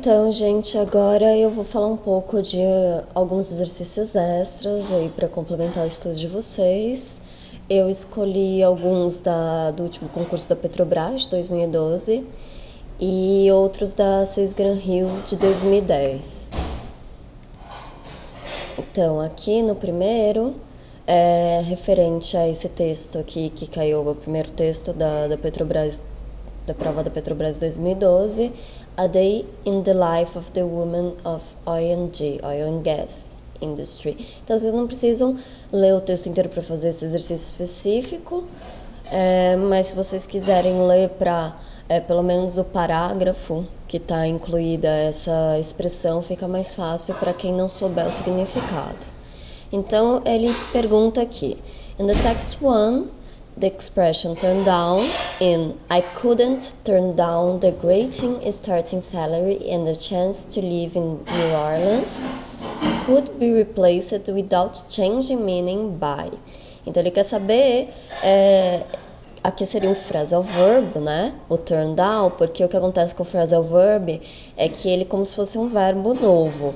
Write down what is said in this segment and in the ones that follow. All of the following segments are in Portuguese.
Então, gente, agora eu vou falar um pouco de alguns exercícios extras aí para complementar o estudo de vocês. Eu escolhi alguns do último concurso da Petrobras de 2012 e outros da Seis Gran Rio de 2010. Então, aqui no primeiro, referente a esse texto aqui que caiu, o primeiro texto da Petrobras, da prova da Petrobras 2012, A Day in the Life of the Woman of Oil and Gas Industry. Então, vocês não precisam ler o texto inteiro para fazer esse exercício específico, mas se vocês quiserem ler para pelo menos o parágrafo que está incluída essa expressão, fica mais fácil para quem não souber o significado. Então, ele pergunta aqui, in the text 1, the expression turn down in I couldn't turn down the great starting salary and the chance to live in New Orleans could be replaced without changing meaning by. Então ele quer saber, aqui seria um phrasal verb, né? O turn down, porque o que acontece com o phrasal verb é que ele é como se fosse um verbo novo.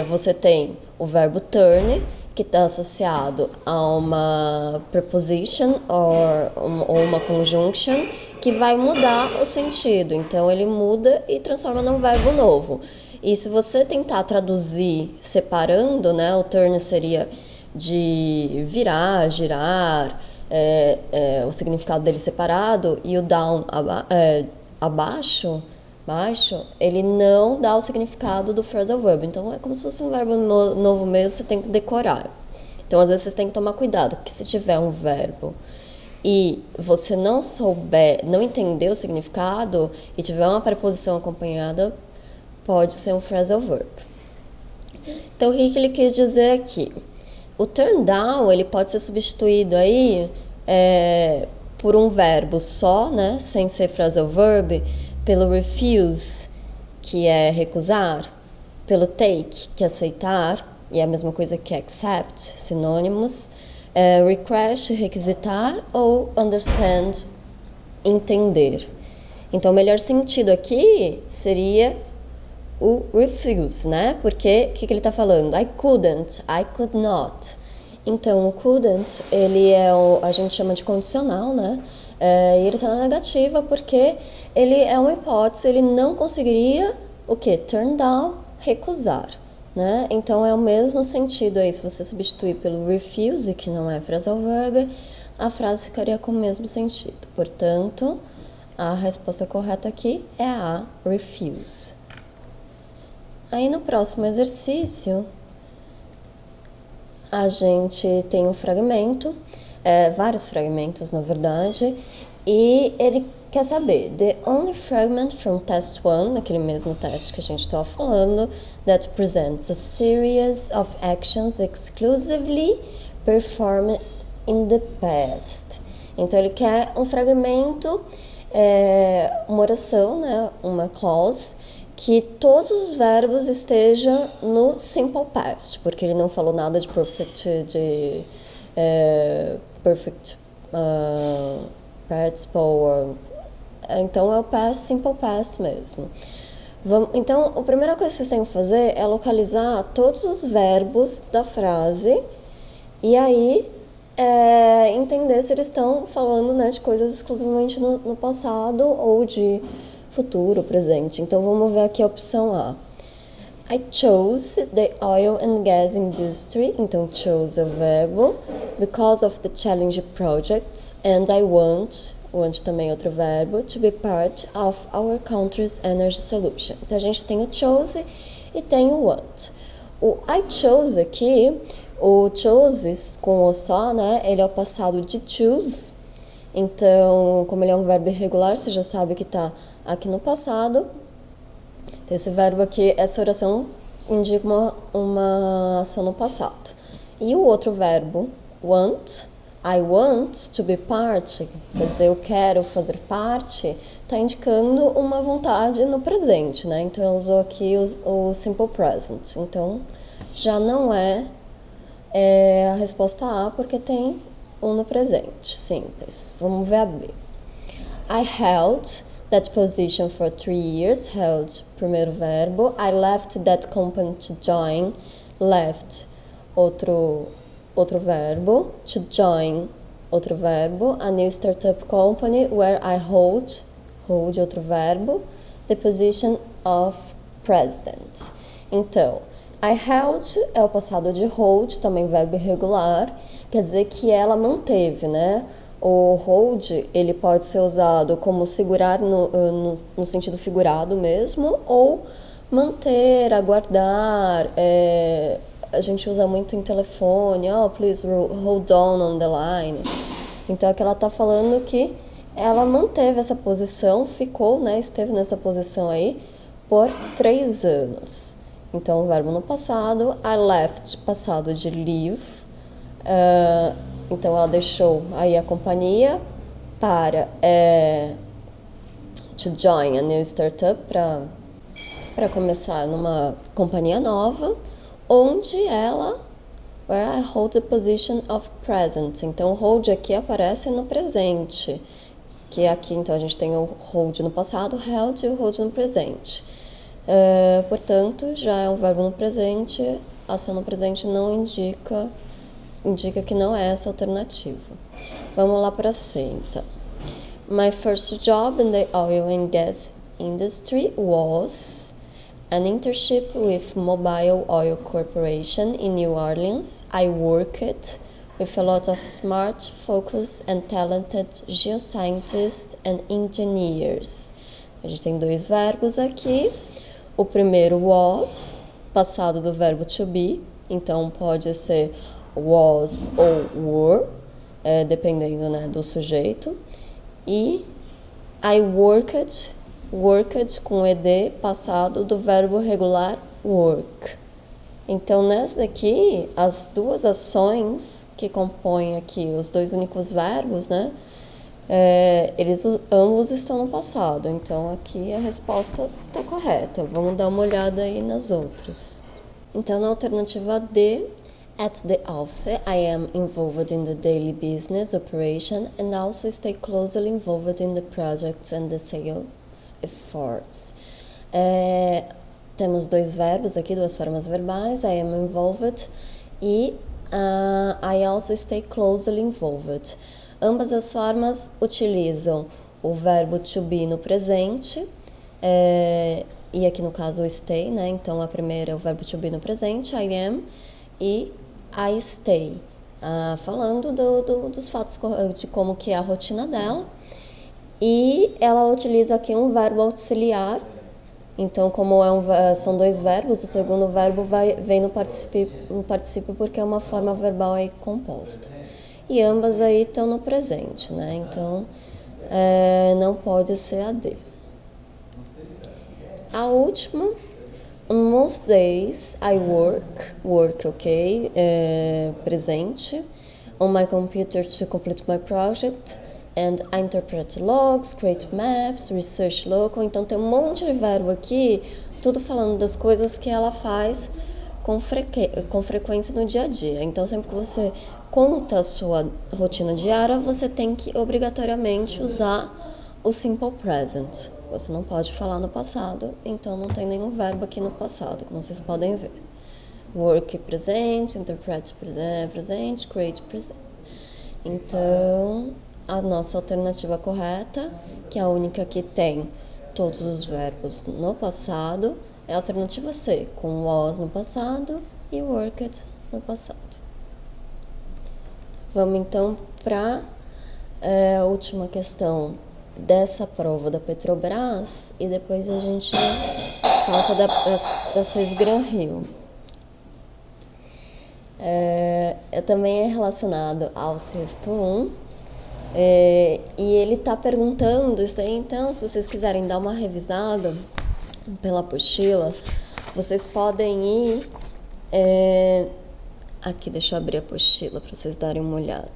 Você tem o verbo turn, que está associado a uma preposition ou uma conjunction que vai mudar o sentido. Então, ele muda e transforma num verbo novo. E se você tentar traduzir separando, né, o turn seria de virar, girar, o significado dele separado, e o down abaixo, ele não dá o significado do phrasal verb. Então, é como se fosse um verbo novo mesmo, você tem que decorar. Então, às vezes, vocês têm que tomar cuidado, porque se tiver um verbo e você não souber, não entender o significado e tiver uma preposição acompanhada, pode ser um phrasal verb. Então, o que ele quis dizer aqui? O turn down, ele pode ser substituído aí por um verbo só, né, sem ser phrasal verb, pelo refuse, que é recusar, pelo take, que é aceitar, e é a mesma coisa que accept, sinônimos, request, requisitar, ou understand, entender. Então, o melhor sentido aqui seria o refuse, né? Porque, o que ele está falando? I couldn't, I could not. Então, o couldn't, ele a gente chama de condicional, né? E ele está na negativa porque ele é uma hipótese, ele não conseguiria o quê? Turn down, recusar, né? Então, é o mesmo sentido aí, se você substituir pelo refuse, que não é phrasal verb, a frase ficaria com o mesmo sentido. Portanto, a resposta correta aqui é a refuse. Aí, no próximo exercício, a gente tem um fragmento, vários fragmentos, na verdade, e ele quer saber, the only fragment from test 1, aquele mesmo teste que a gente estava falando, that presents a series of actions exclusively performed in the past. Então, ele quer um fragmento, uma oração, né, uma clause, que todos os verbos estejam no simple past, porque ele não falou nada de perfect, participle, então é o past, simple past mesmo. Então, a primeira coisa que vocês têm que fazer é localizar todos os verbos da frase e aí entender se eles estão falando, né, de coisas exclusivamente no passado ou de futuro, presente. Então, vamos ver aqui a opção A. I chose the oil and gas industry. Então, chose é o verbo. Because of the challenge projects. And I want também é outro verbo, to be part of our country's energy solution. Então, a gente tem o chose e tem o want. O I chose aqui, o chose com o só, né? Ele é o passado de choose. Então, como ele é um verbo irregular, você já sabe que está aqui no passado. Então, esse verbo aqui, essa oração indica uma ação no passado. E o outro verbo, want, I want to be part, quer dizer, eu quero fazer parte, está indicando uma vontade no presente, né? Então, eu usou aqui o simple present. Então, já não é a resposta A, porque tem um no presente, simples. Vamos ver a B. I held that position for 3 years, held, primeiro verbo. I left that company to join, left, outro verbo. To join, outro verbo. A new startup company where I hold, outro verbo. The position of president. Então, I held é o passado de hold, também verbo irregular, quer dizer que ela manteve, né? O hold, ele pode ser usado como segurar no sentido figurado mesmo, ou manter, aguardar. A gente usa muito em telefone, please hold on the line. Então, é que ela tá falando que ela manteve essa posição, ficou, né? Esteve nessa posição aí por 3 anos. Então, o verbo no passado, I left, passado de leave. Então, ela deixou aí a companhia para to join a new startup, para começar numa companhia nova, onde ela, where I hold the position of present. Então, hold aqui aparece no presente, que aqui, então, a gente tem o hold no passado, held, e o hold no presente. Portanto, já é um verbo no presente, ação no presente não indica que não é essa alternativa. Vamos lá para C, então. My first job in the oil and gas industry was an internship with Mobil Oil Corporation in New Orleans. I worked with a lot of smart, focused and talented geoscientists and engineers. A gente tem 2 verbos aqui. O primeiro was, passado do verbo to be, então pode ser was ou were, dependendo, né, do sujeito. E I worked com ed, passado do verbo regular work. Então, nessa daqui, as 2 ações que compõem aqui os 2 únicos verbos, né, eles ambos estão no passado. Então, aqui a resposta está correta. Vamos dar uma olhada aí nas outras. Então, na alternativa D, at the office, I am involved in the daily business operation and also stay closely involved in the projects and the sales efforts. Temos 2 verbos aqui, 2 formas verbais, I am involved e I also stay closely involved. Ambas as formas utilizam o verbo to be no presente, e aqui no caso o stay, né? Então a primeira é o verbo to be no presente, I am, e I stay, falando dos fatos, de como que é a rotina dela. E ela utiliza aqui um verbo auxiliar. Então, como são 2 verbos, o segundo verbo vem no particípio porque é uma forma verbal aí composta. E ambas aí estão no presente, né? Então, não pode ser a D. A última, on most days I work, ok, presente, on my computer to complete my project, and I interpret logs, create maps, research local. Então tem um monte de verbo aqui, tudo falando das coisas que ela faz com frequência no dia a dia. Então sempre que você conta a sua rotina diária, você tem que obrigatoriamente usar o simple present. Você não pode falar no passado, então não tem nenhum verbo aqui no passado, como vocês podem ver. Work presente, interpret presente, create presente. Então, a nossa alternativa correta, que é a única que tem todos os verbos no passado, é a alternativa C, com was no passado e worked no passado. Vamos então para a última questão dessa prova da Petrobras e depois a gente passa da CES Gran Rio. Também é relacionado ao texto 1 e ele está perguntando isso aí. Então, se vocês quiserem dar uma revisada pela apostila, vocês podem ir aqui, deixa eu abrir a apostila para vocês darem uma olhada.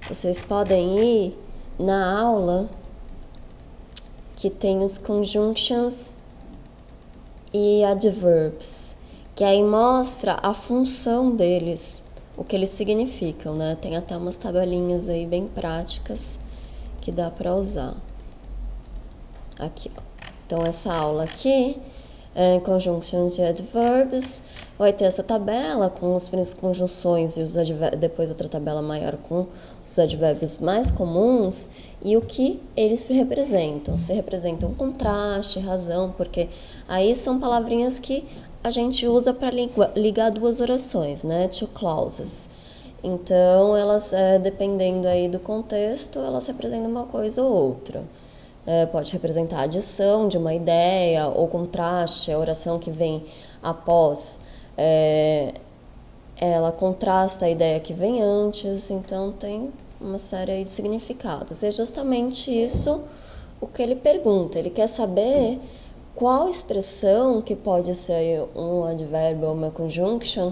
Vocês podem ir na aula que tem os conjunctions e adverbs, que aí mostra a função deles, o que eles significam, né? Tem até umas tabelinhas aí bem práticas que dá para usar. Aqui, ó. Então, essa aula aqui, conjunction de adverbs, vai ter essa tabela com as conjunções e os advérbios, depois outra tabela maior com os advérbios mais comuns e o que eles representam. Se representam contraste, razão, porque aí são palavrinhas que a gente usa para ligar duas orações, né? Two clauses. Então, elas, dependendo aí do contexto, elas representam uma coisa ou outra. Pode representar a adição de uma ideia ou contraste, a oração que vem após, ela contrasta a ideia que vem antes, então tem uma série de significados. E é justamente isso o que ele pergunta. Ele quer saber qual expressão que pode ser um advérbio ou uma conjunction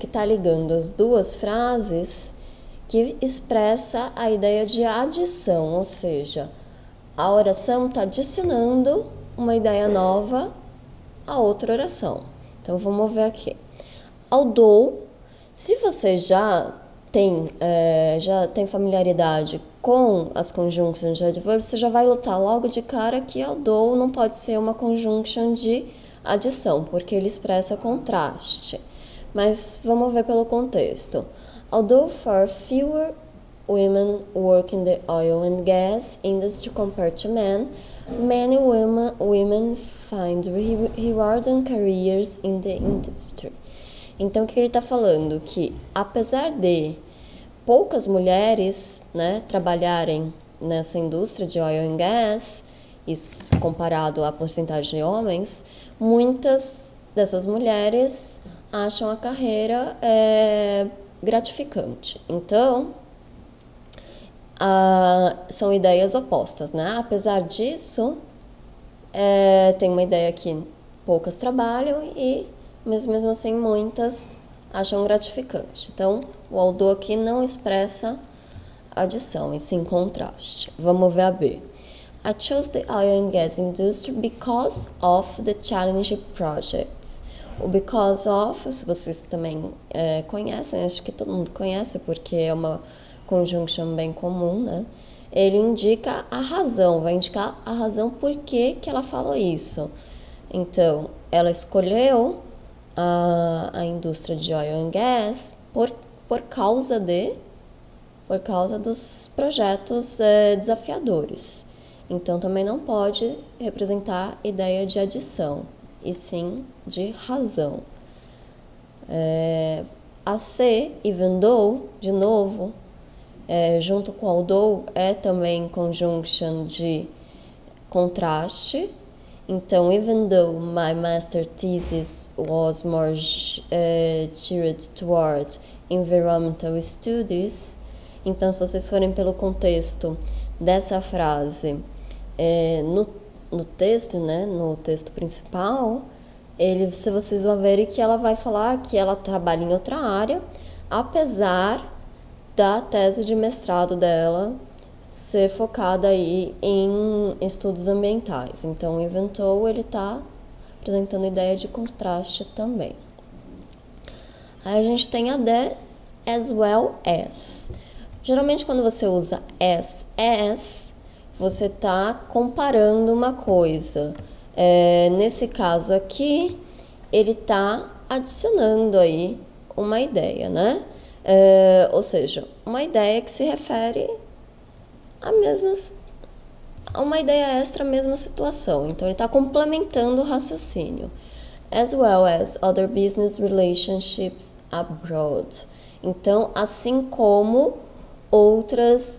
que está ligando as duas frases que expressa a ideia de adição, ou seja, a oração está adicionando uma ideia nova a outra oração. Então, vamos ver aqui. Although, se você já tem familiaridade com as conjunctions de advérbio, você já vai notar logo de cara que although não pode ser uma conjunction de adição, porque ele expressa contraste. Mas vamos ver pelo contexto. Although far fewer women work in the oil and gas industry compared to men, many women find rewarding careers in the industry. Então, o que ele está falando? Que, apesar de poucas mulheres, né, trabalharem nessa indústria de oil and gas, isso comparado à porcentagem de homens, muitas dessas mulheres acham a carreira gratificante. Então, são ideias opostas, né? Apesar disso, tem uma ideia que poucas trabalham mas mesmo assim muitas acham gratificante. Então, o although aqui não expressa adição, e sim contraste. Vamos ver a B. I chose the oil and gas industry because of the challenging projects. O because of, se vocês também conhecem, acho que todo mundo conhece porque é uma conjunction bem comum, né? Ele indica a razão, vai indicar a razão por que ela falou isso. Então, ela escolheu a indústria de oil and gas por causa dos projetos desafiadores. Então, também não pode representar ideia de adição, e sim de razão. A C, even though, de novo, junto com although, é também conjunction de contraste. Então, even though my master thesis was more geared toward environmental studies, então, se vocês forem pelo contexto dessa frase no texto, né, no texto principal, se vocês vão ver que ela vai falar que ela trabalha em outra área, apesar da tese de mestrado dela ser focada aí em estudos ambientais. Então, inventou, ele está apresentando ideia de contraste também. Aí a gente tem a D, as well as. Geralmente, quando você usa as, você está comparando uma coisa. Nesse caso aqui, ele está adicionando aí uma ideia, né? Ou seja, uma ideia que se refere a uma ideia extra, a mesma situação. Então, ele está complementando o raciocínio. As well as other business relationships abroad. Então, assim como outros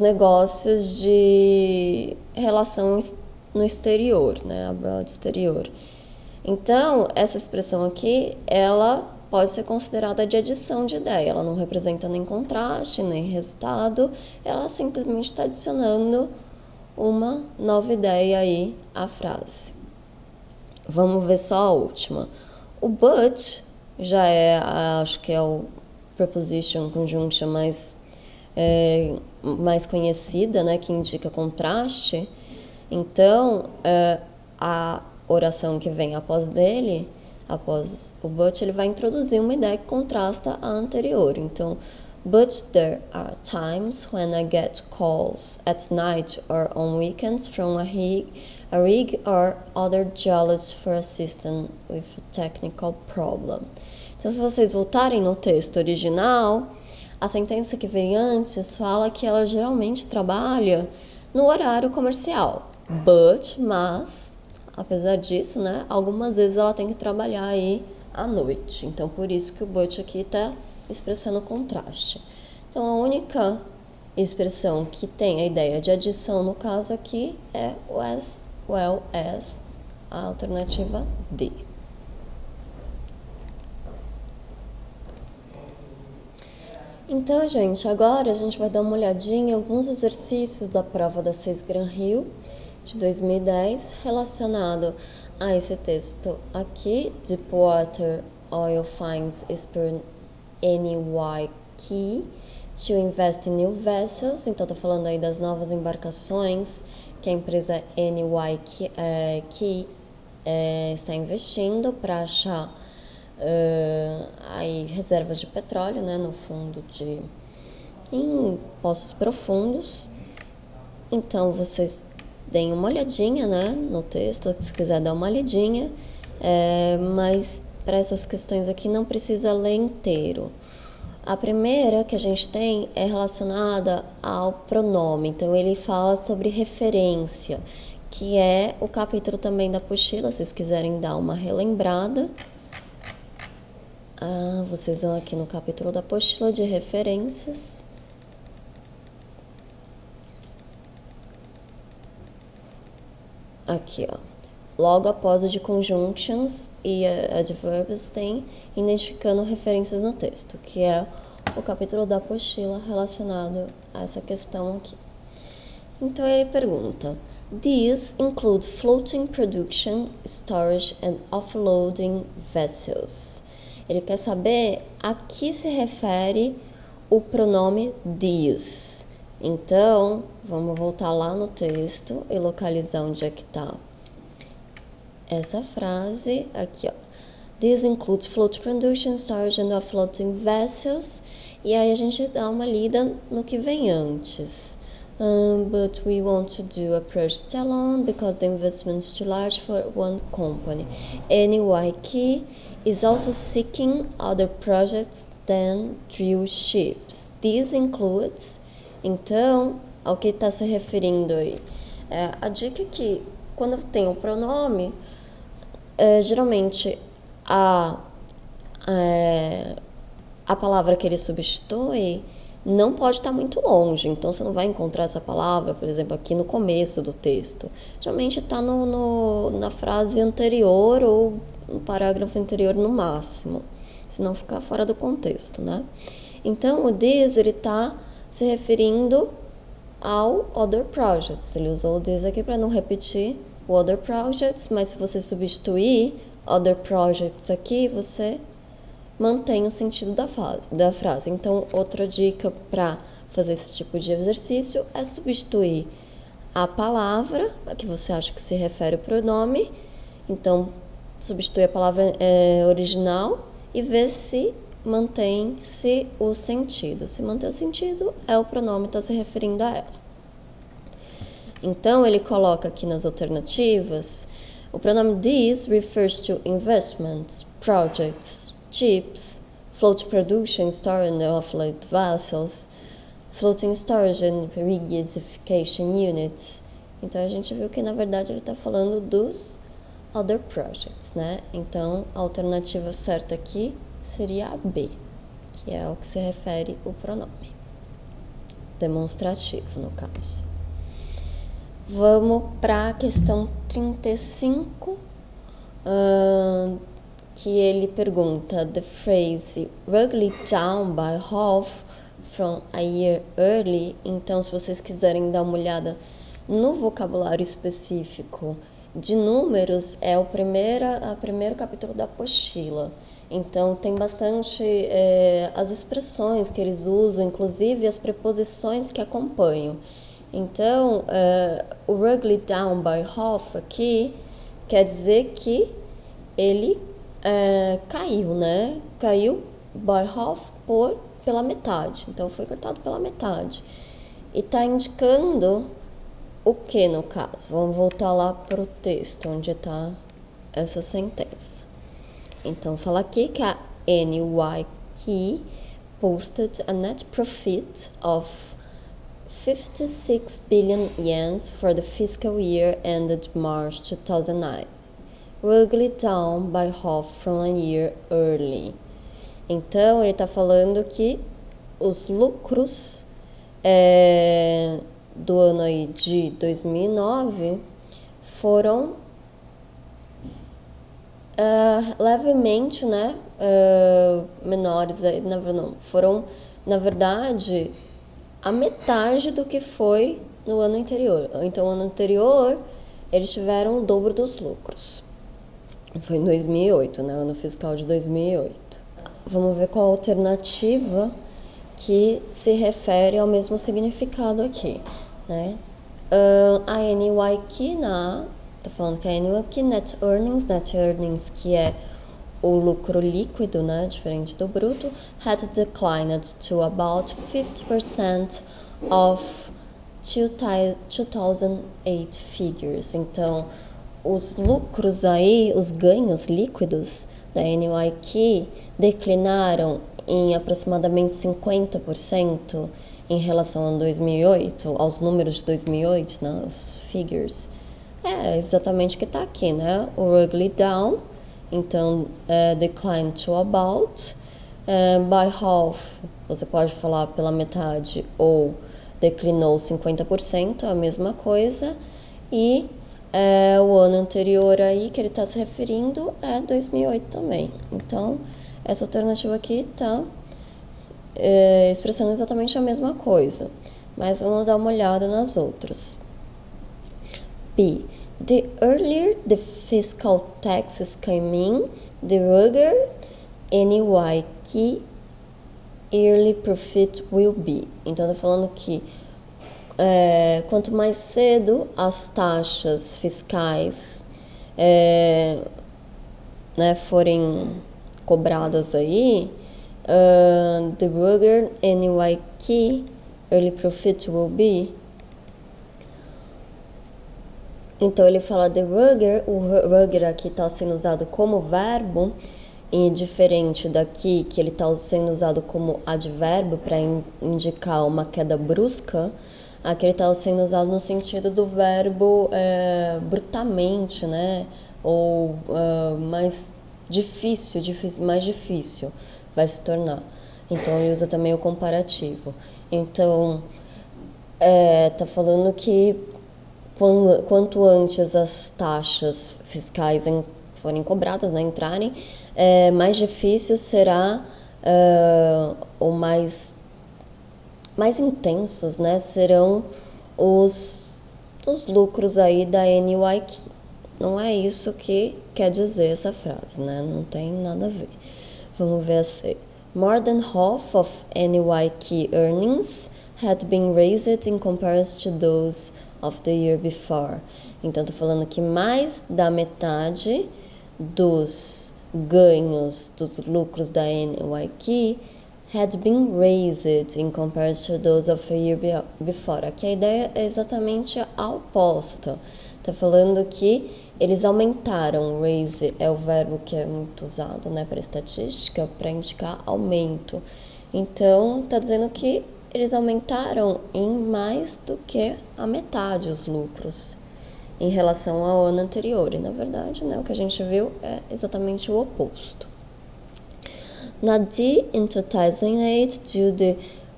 negócios de relação no exterior, né? Abroad, exterior. Então, essa expressão aqui, ela pode ser considerada de adição de ideia. Ela não representa nem contraste, nem resultado. Ela simplesmente está adicionando uma nova ideia aí à frase. Vamos ver só a última. O but já acho que é o preposition conjunction mais conhecida, né, que indica contraste. Então, a oração que vem após o but, ele vai introduzir uma ideia que contrasta a anterior. Então, But there are times when I get calls at night or on weekends from a rig or other geologists for assistance with a technical problem. Então, se vocês voltarem no texto original, a sentença que vem antes fala que ela geralmente trabalha no horário comercial. Mas, apesar disso, né, algumas vezes ela tem que trabalhar aí à noite. Então, por isso que o but aqui está expressando contraste. Então, a única expressão que tem a ideia de adição no caso aqui é o as well as, a alternativa D. Então, gente, agora a gente vai dar uma olhadinha em alguns exercícios da prova da 6 Gran Rio de 2010 relacionado a esse texto aqui, Deepwater Oil Finds Expert NY Key to Invest in New Vessels. Então, tô falando aí das novas embarcações que a empresa NY Key está investindo para achar aí reservas de petróleo, né, no fundo em poços profundos. Então, vocês deem uma olhadinha, né, no texto, se quiser dar uma olhadinha, mas para essas questões aqui não precisa ler inteiro. A primeira que a gente tem é relacionada ao pronome, então ele fala sobre referência, que é o capítulo também da apostila, se vocês quiserem dar uma relembrada. Vocês vão aqui no capítulo da apostila de referências. Aqui, ó. Logo após o de conjunctions e adverbs tem identificando referências no texto, que é o capítulo da apostila relacionado a essa questão aqui. Então ele pergunta: These include floating production, storage and offloading vessels. Ele quer saber a que se refere o pronome these. Então, vamos voltar lá no texto e localizar onde é que está essa frase. Aqui, ó. These include float production, storage and offloading vessels. E aí a gente dá uma lida no que vem antes. But we want to do a project alone because the investment is too large for one company. NYK is also seeking other projects than drill ships. This includes. Então, ao que está se referindo aí? A dica é que quando tem o pronome, geralmente a palavra que ele substitui não pode estar muito longe, então você não vai encontrar essa palavra, por exemplo, aqui no começo do texto. Geralmente está na frase anterior ou no parágrafo anterior no máximo, senão ficar fora do contexto, né? Então, o this, ele está se referindo ao other projects. Ele usou o this aqui para não repetir o other projects, mas se você substituir other projects aqui, você mantém o sentido da frase. Então, outra dica para fazer esse tipo de exercício é substituir a palavra a que você acha que se refere ao pronome. Então, substitui a palavra original e vê se mantém-se o sentido. Se mantém o sentido, o pronome está se referindo a ela. Então, ele coloca aqui nas alternativas, o pronome these refers to investments, projects, ships, float production, storage and offload vessels, floating storage and regasification units. Então, a gente viu que, na verdade, ele está falando dos other projects, né? Então, a alternativa certa aqui seria a B, que é o que se refere o pronome demonstrativo, no caso. Vamos para a questão 35, que ele pergunta: The phrase "ruggedly down by half from a year early". Então, se vocês quiserem dar uma olhada no vocabulário específico de números, é o primeiro capítulo da apostila. Então, tem bastante as expressões que eles usam, inclusive as preposições que acompanham. Então, o ruggedly down by half aqui quer dizer que ele caiu, né? Caiu by half pela metade. Então foi cortado pela metade. E está indicando o que no caso? Vamos voltar lá para o texto onde está essa sentença. Então fala aqui que a NYK posted a net profit of 56 billion yen for the fiscal year ended March 2009, roughly down by half from a year early. Então, ele está falando que os lucros do ano aí de 2009 foram levemente, né, menores, foram, na verdade, a metade do que foi no ano anterior. Então, no ano anterior, eles tiveram o dobro dos lucros. Foi em 2008, né, ano fiscal de 2008. Vamos ver qual a alternativa que se refere ao mesmo significado aqui, né? A NYK tá falando que a NYK net earnings, que é o lucro líquido, né, diferente do bruto, had declined to about 50% of 2008 figures. Então, os lucros aí, os ganhos líquidos da NYK declinaram em aproximadamente 50% em relação a 2008, aos números de 2008, né, os figures. É exatamente o que está aqui, né? O roughly down, então decline to about, by half, você pode falar pela metade ou declinou 50%, a mesma coisa, e o ano anterior aí que ele está se referindo é 2008 também. Então, essa alternativa aqui está expressando exatamente a mesma coisa, mas vamos dar uma olhada nas outras. B. The earlier the fiscal taxes came in, the bigger NYK yearly profit will be. Então, tá falando que quanto mais cedo as taxas fiscais né, forem cobradas aí, the bigger NYK yearly profit will be. Então, ele fala the rugger, o rugger aqui está sendo usado como verbo, e diferente daqui, que ele está sendo usado como advérbio para indicar uma queda brusca, aqui ele está sendo usado no sentido do verbo brutamente, né? Ou mais difícil vai se tornar. Então, ele usa também o comparativo. Então, tá falando que quanto antes as taxas fiscais forem cobradas, né, entrarem, mais difícil será, ou mais intensos, né, serão os lucros aí da NYK. Não é isso que quer dizer essa frase, né, não tem nada a ver. Vamos ver assim. More than half of NYK earnings had been raised in comparison to those of the year before. Então, tô falando que mais da metade dos ganhos, dos lucros da NYK had been raised in comparison to those of the year before. Aqui a ideia é exatamente a oposta. Tá falando que eles aumentaram. Raise é o verbo que é muito usado, né, para estatística, para indicar aumento. Então, tá dizendo que eles aumentaram em mais do que a metade os lucros em relação ao ano anterior. E, na verdade, né, o que a gente viu é exatamente o oposto. Na D, in 2008, due to the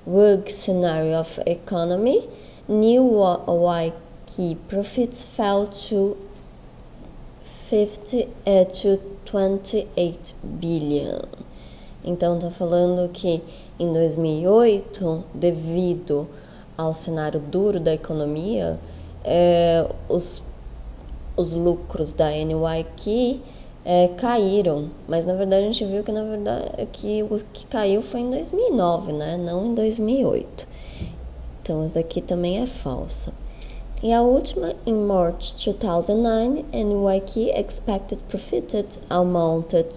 rogue scenario of economy, NYK profits fell to 28 billion. Então, tá falando que em 2008, devido ao cenário duro da economia, os lucros da NYK caíram, mas na verdade a gente viu que o que caiu foi em 2009, né? Não em 2008. Então essa daqui também é falsa. E a última, em March 2009, NYK expected profited amounted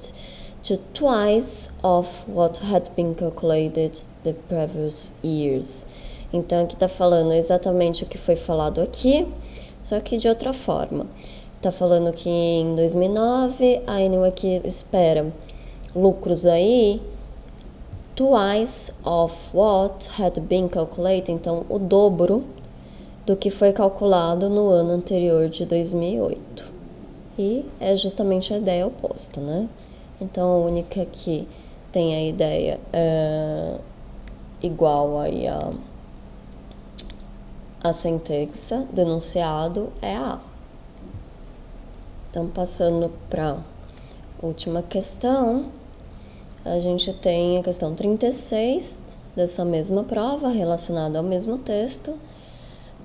to twice of what had been calculated the previous years. Então aqui está falando exatamente o que foi falado aqui, só que de outra forma. Está falando que em 2009 a NYK espera lucros aí twice of what had been calculated, então o dobro do que foi calculado no ano anterior de 2008. E é justamente a ideia oposta, né? Então a única que tem a ideia igual aí a sentença do enunciado é a A. Então passando para a última questão, a gente tem a questão 36 dessa mesma prova, relacionada ao mesmo texto.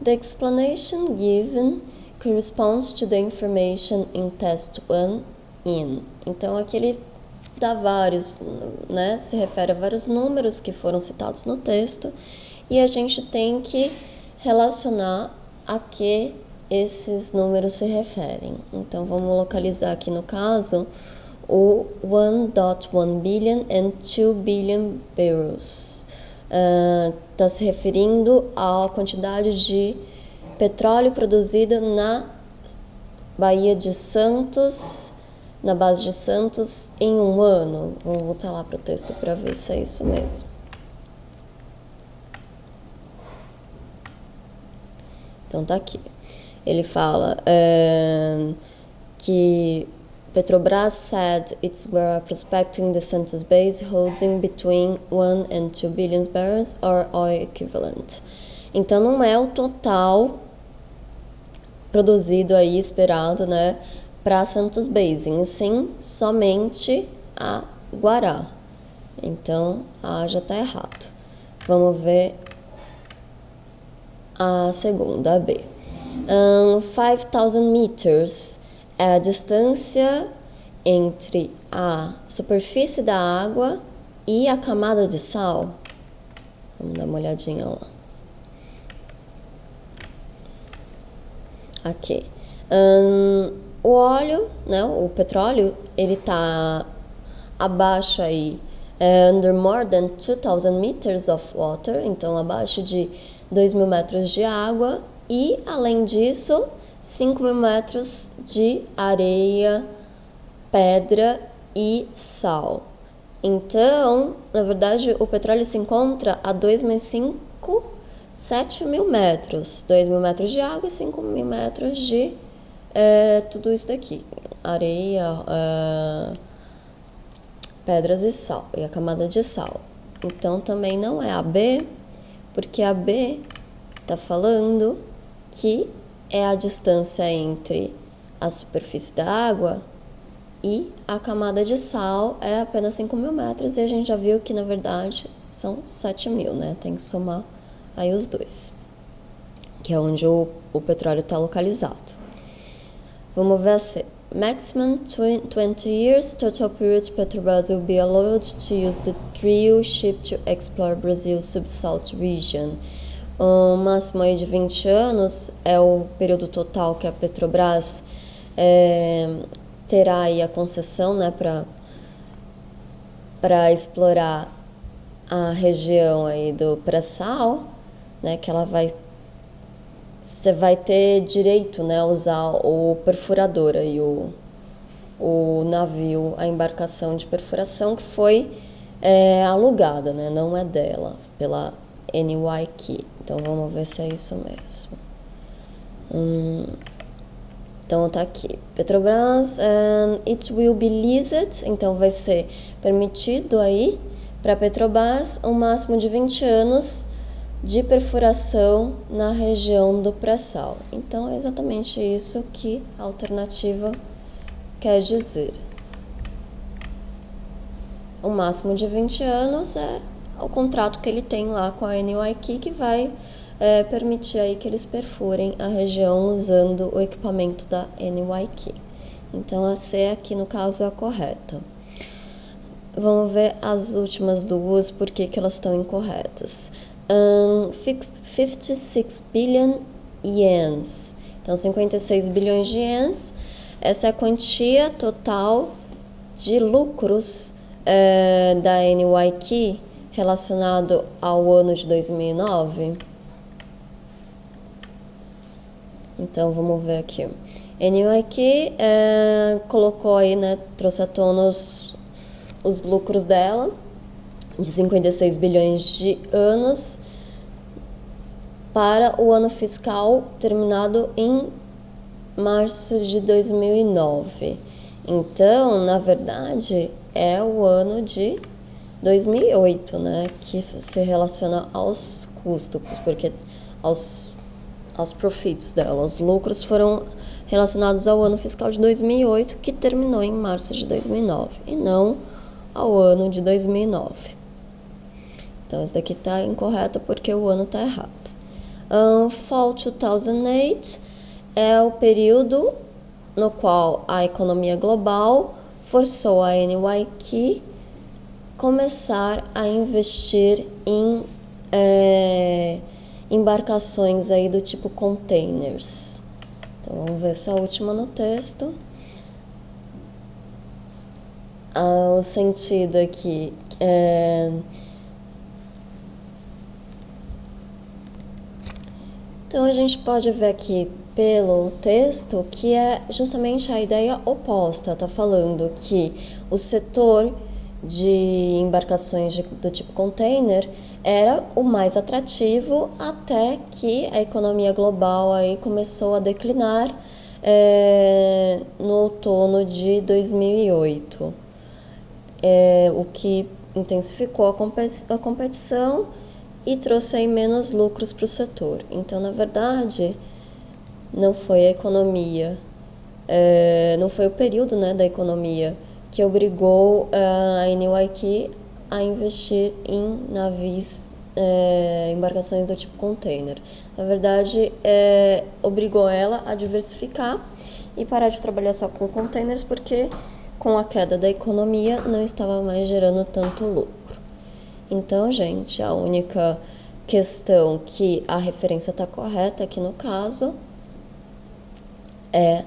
The explanation given corresponds to the information in test 1 in. Então, aqui ele dá vários, né, se refere a vários números que foram citados no texto e a gente tem que relacionar a que esses números se referem. Então, vamos localizar aqui no caso o 1.1 billion and 2 billion barrels. Está se referindo à quantidade de petróleo produzido na Baía de Santos, na base de Santos, em um ano. Vamos voltar lá para o texto para ver se é isso mesmo. Então tá aqui. Ele fala que Petrobras said it were prospecting the Santos base holding between 1 and 2 billion barrels or oil equivalent. Então não é o total produzido aí, esperado, né, para Santos Basin, sim somente a Guará. Então A já está errado. Vamos ver a segunda, a B. 5,000 meters é a distância entre a superfície da água e a camada de sal. Vamos dar uma olhadinha lá. Aqui. O óleo, né, o petróleo, ele está abaixo aí, under more than 2,000 meters of water, então abaixo de 2.000 metros de água e, além disso, 5.000 metros de areia, pedra e sal. Então, na verdade, o petróleo se encontra a 2 mais 5, 7.000 metros. 2.000 metros de água e 5.000 metros de tudo isso daqui. Areia, pedras e sal. E a camada de sal. Então, também não é a B, porque a B está falando que é a distância entre a superfície da água e a camada de sal é apenas 5.000 metros, e a gente já viu que, na verdade, são 7.000, né? Tem que somar aí os dois, que é onde o petróleo está localizado. Vamos ver a C. Maximum 20 years, total period Petrobras will be allowed to use the drill ship to explore Brazil's subsalt region. O máximo aí de 20 anos é o período total que a Petrobras terá aí a concessão, né, para explorar a região aí do pré-sal, né, que você vai ter direito, né, a usar o perfurador aí, o navio, a embarcação de perfuração que foi alugada, né, não é dela, pela NYK. Então vamos ver se é isso mesmo. Então tá aqui, Petrobras, it will be leased, então vai ser permitido aí para Petrobras um máximo de 20 anos de perfuração na região do pré-sal. Então é exatamente isso que a alternativa quer dizer. O máximo de 20 anos é o contrato que ele tem lá com a NYK, que vai permitir aí que eles perfurem a região usando o equipamento da NYK. Então a C aqui no caso é a correta. Vamos ver as últimas duas, porque que elas estão incorretas. 56 billion ienes. Então 56 bilhões de ienes. Essa é a quantia total de lucros da NYK relacionado ao ano de 2009? Então, vamos ver aqui. NYK colocou aí, né, trouxe à tona os lucros dela, de 56 bilhões de anos, para o ano fiscal terminado em março de 2009. Então, na verdade, é o ano de 2008, né, que se relaciona aos custos, porque aos profits dela, os lucros foram relacionados ao ano fiscal de 2008, que terminou em março de 2009, e não ao ano de 2009. Então, esse daqui está incorreto porque o ano está errado. Fall 2008 é o período no qual a economia global forçou a NYK começar a investir em embarcações aí do tipo containers. Então, vamos ver essa última no texto. O sentido aqui Então, a gente pode ver aqui pelo texto que é justamente a ideia oposta. Está falando que o setor de embarcações do tipo container era o mais atrativo até que a economia global aí começou a declinar no outono de 2008, o que intensificou a competição e trouxe aí menos lucros para o setor. Então, na verdade, não foi a economia, não foi o período, né, da economia que obrigou a NYK a investir em navios, embarcações do tipo container. Na verdade, obrigou ela a diversificar e parar de trabalhar só com containers, porque com a queda da economia não estava mais gerando tanto lucro. Então, gente, a única questão que a referência está correta aqui no caso é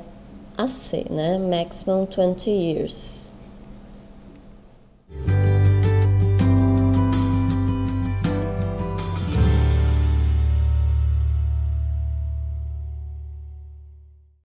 a C, né? Maximum 20 years.